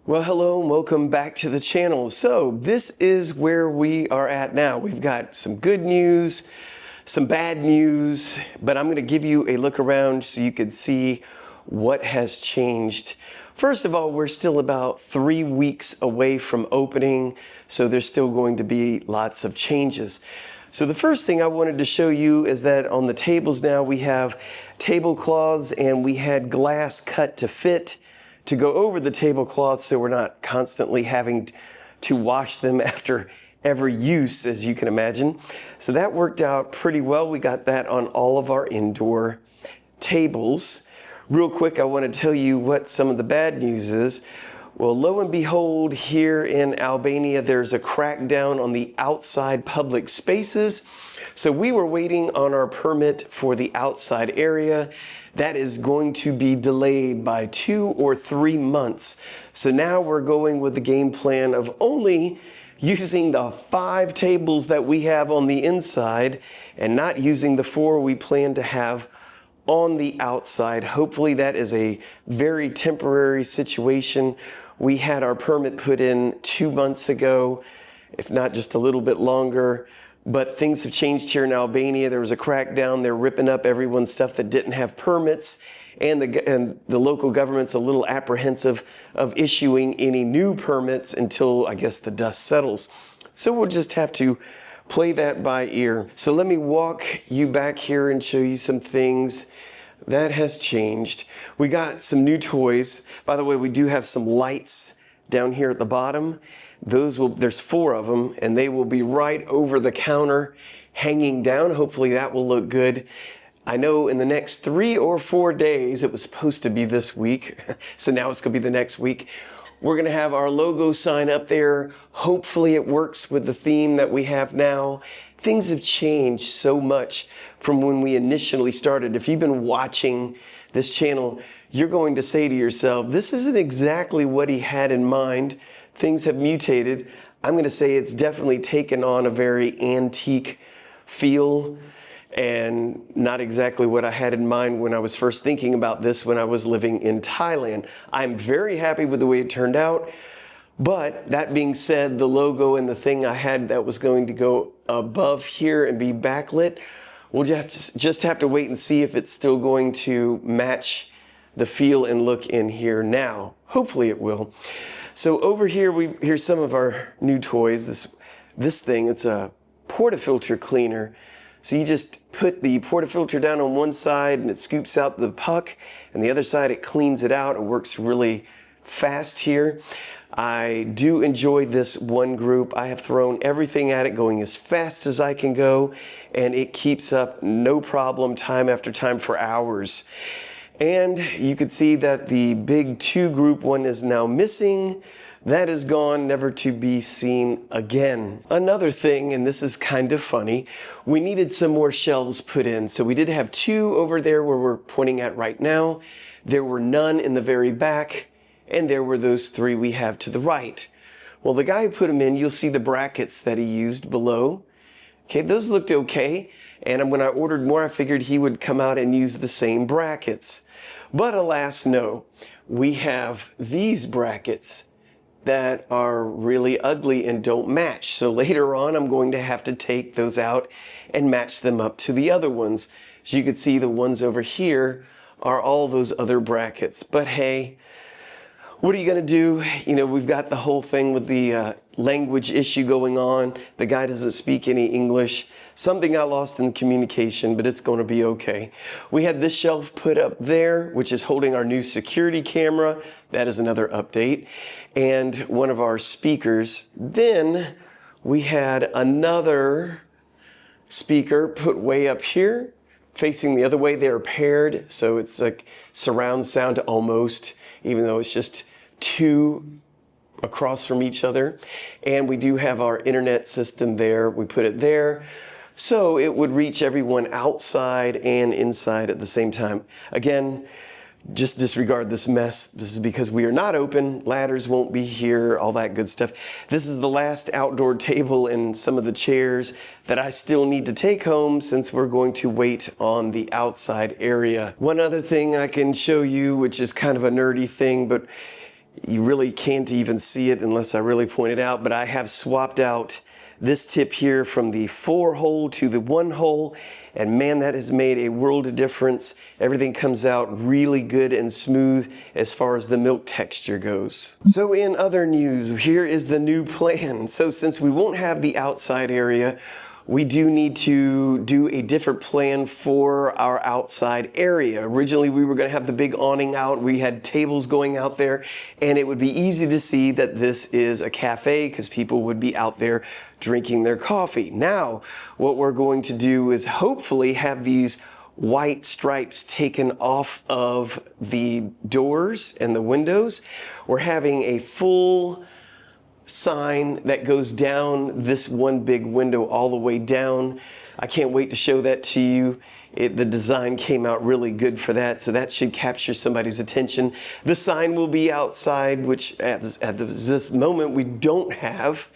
Well, hello and welcome back to the channel. So this is where we are at now. We've got some good news, some bad news, but I'm going to give you a look around so you can see what has changed. First of all, we're still about 3 weeks away from opening, so there's still going to be lots of changes. So the first thing I wanted to show you is that on the tables now we have tablecloths, and we had glass cut to fit to go over the tablecloth so we're not constantly having to wash them after every use, as you can imagine. So that worked out pretty well. We got that on all of our indoor tables. Real quick, I want to tell you what some of the bad news is. Well, lo and behold, here in Albania, there's a crackdown on the outside public spaces. So we were waiting on our permit for the outside area. That is going to be delayed by 2 or 3 months. So now we're going with the game plan of only using the 5 tables that we have on the inside and not using the 4 we plan to have on the outside. Hopefully that is a very temporary situation. We had our permit put in 2 months ago, if not just a little bit longer. But things have changed here in Albania. There was a crackdown. They're ripping up everyone's stuff that didn't have permits. And the local government's a little apprehensive of issuing any new permits until, I guess, the dust settles. So we'll just have to play that by ear. So let me walk you back here and show you some things that has changed. We got some new toys. By the way, we do have some lights down here at the bottom. There's 4 of them, and they will be right over the counter hanging down. Hopefully that will look good. I know in the next 3 or 4 days, it was supposed to be this week, so now it's gonna be the next week. We're gonna have our logo sign up there. Hopefully it works with the theme that we have now. Things have changed so much from when we initially started. If you've been watching this channel, you're going to say to yourself, this isn't exactly what he had in mind. Things have mutated. I'm going to say it's definitely taken on a very antique feel and not exactly what I had in mind when I was first thinking about this when I was living in Thailand. I'm very happy with the way it turned out. But that being said, the logo and the thing I had that was going to go above here and be backlit, we'll just have to wait and see if it's still going to match the feel and look in here now. Hopefully it will. So over here, here's some of our new toys. This thing, it's a portafilter cleaner. So you just put the portafilter down on one side and it scoops out the puck, and the other side it cleans it out. It works really fast here. I do enjoy this one group. I have thrown everything at it going as fast as I can go, and it keeps up no problem time after time for hours. And you can see that the big 2 group one is now missing. That is gone, never to be seen again. Another thing, and this is kind of funny, we needed some more shelves put in. So we did have 2 over there where we're pointing at right now. There were none in the very back, and there were those 3 we have to the right. Well, the guy who put them in, you'll see the brackets that he used below. Okay, those looked okay. And when I ordered more, I figured he would come out and use the same brackets. But alas, no. We have these brackets that are really ugly and don't match. So later on, I'm going to have to take those out and match them up to the other ones. As you can see, the ones over here are all those other brackets. But hey, what are you going to do? You know, we've got the whole thing with the language issue going on. The guy doesn't speak any English. Something got lost in communication, but it's going to be okay. We had this shelf put up there, which is holding our new security camera. That is another update. And one of our speakers. Then we had another speaker put way up here, facing the other way. They're paired, so it's like surround sound almost, even though it's just 2 across from each other. And we do have our internet system there. We put it there so it would reach everyone outside and inside at the same time. Again, just disregard this mess. This is because we are not open. Ladders won't be here, all that good stuff. This is the last outdoor table and some of the chairs that I still need to take home since we're going to wait on the outside area. One other thing I can show you, which is kind of a nerdy thing, but You really can't even see it unless I really point it out, but I have swapped out this tip here from the 4-hole to the 1-hole, and man, that has made a world of difference. Everything comes out really good and smooth as far as the milk texture goes. So in other news, here is the new plan. So since we won't have the outside area, we do need to do a different plan for our outside area. Originally, we were going to have the big awning out. We had tables going out there, and it would be easy to see that this is a cafe because people would be out there drinking their coffee. Now, what we're going to do is hopefully have these white stripes taken off of the doors and the windows. We're having a full sign that goes down this one big window all the way down. I can't wait to show that to you. The design came out really good for that, so that should capture somebody's attention. The sign will be outside, which at this moment we don't have.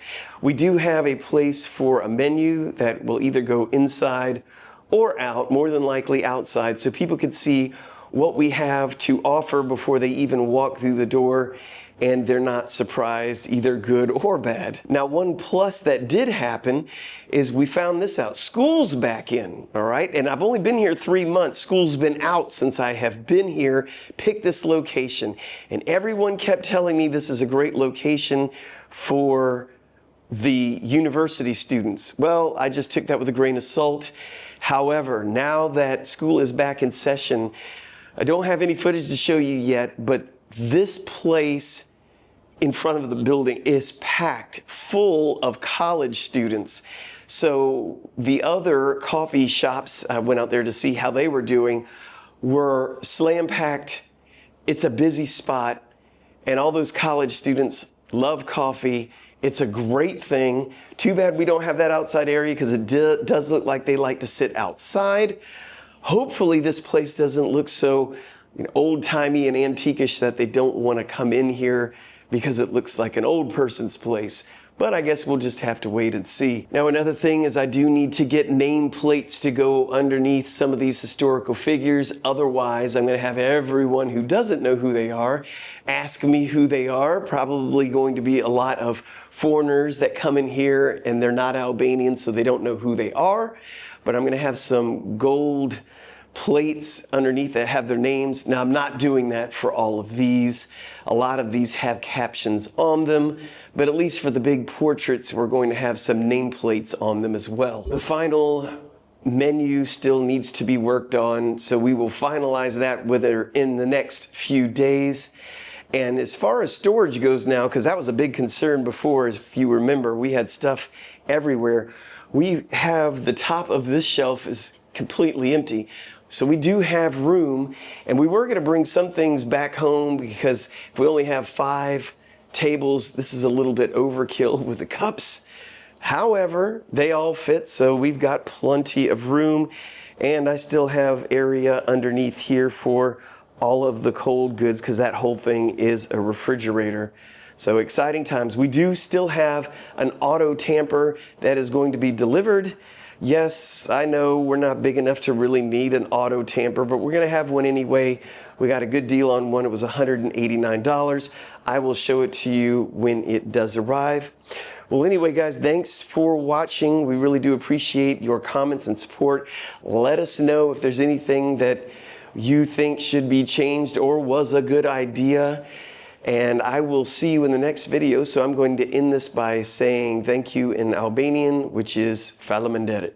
We do have a place for a menu that will either go inside or out, more than likely outside, so people can see what we have to offer before they even walk through the door, and they're not surprised, either good or bad. Now, one plus that did happen is we found this out. School's back in, all right? And I've only been here 3 months. School's been out since I have been here, picked this location. And everyone kept telling me this is a great location for the university students. Well, I just took that with a grain of salt. However, now that school is back in session, I don't have any footage to show you yet, but this place in front of the building is packed full of college students. So the other coffee shops, I went out there to see how they were doing, were slam packed. It's a busy spot, and all those college students love coffee. It's a great thing. Too bad we don't have that outside area because it does look like they like to sit outside. Hopefully this place doesn't look so old-timey and antiquish that they don't want to come in here because it looks like an old person's place. But I guess we'll just have to wait and see. Now, another thing is I do need to get nameplates to go underneath some of these historical figures. Otherwise, I'm going to have everyone who doesn't know who they are ask me who they are. Probably going to be a lot of foreigners that come in here and they're not Albanians, so they don't know who they are. But I'm going to have some gold plates underneath that have their names. Now, I'm not doing that for all of these. A lot of these have captions on them, but at least for the big portraits, we're going to have some nameplates on them as well. The final menu still needs to be worked on, so we will finalize that in the next few days. And as far as storage goes now, because that was a big concern before, if you remember, we had stuff everywhere. We have the top of this shelf is completely empty. So we do have room, and we were going to bring some things back home because if we only have 5 tables, this is a little bit overkill with the cups. However, they all fit, so we've got plenty of room, and I still have area underneath here for all of the cold goods because that whole thing is a refrigerator. So exciting times. We do still have an auto tamper that is going to be delivered. Yes, I know we're not big enough to really need an auto tamper, but we're going to have one anyway. We got a good deal on one. It was $189. I will show it to you when it does arrive. Well, anyway, guys, thanks for watching. We really do appreciate your comments and support. Let us know if there's anything that you think should be changed or was a good idea. And I will see you in the next video. So I'm going to end this by saying thank you in Albanian, which is Faleminderit.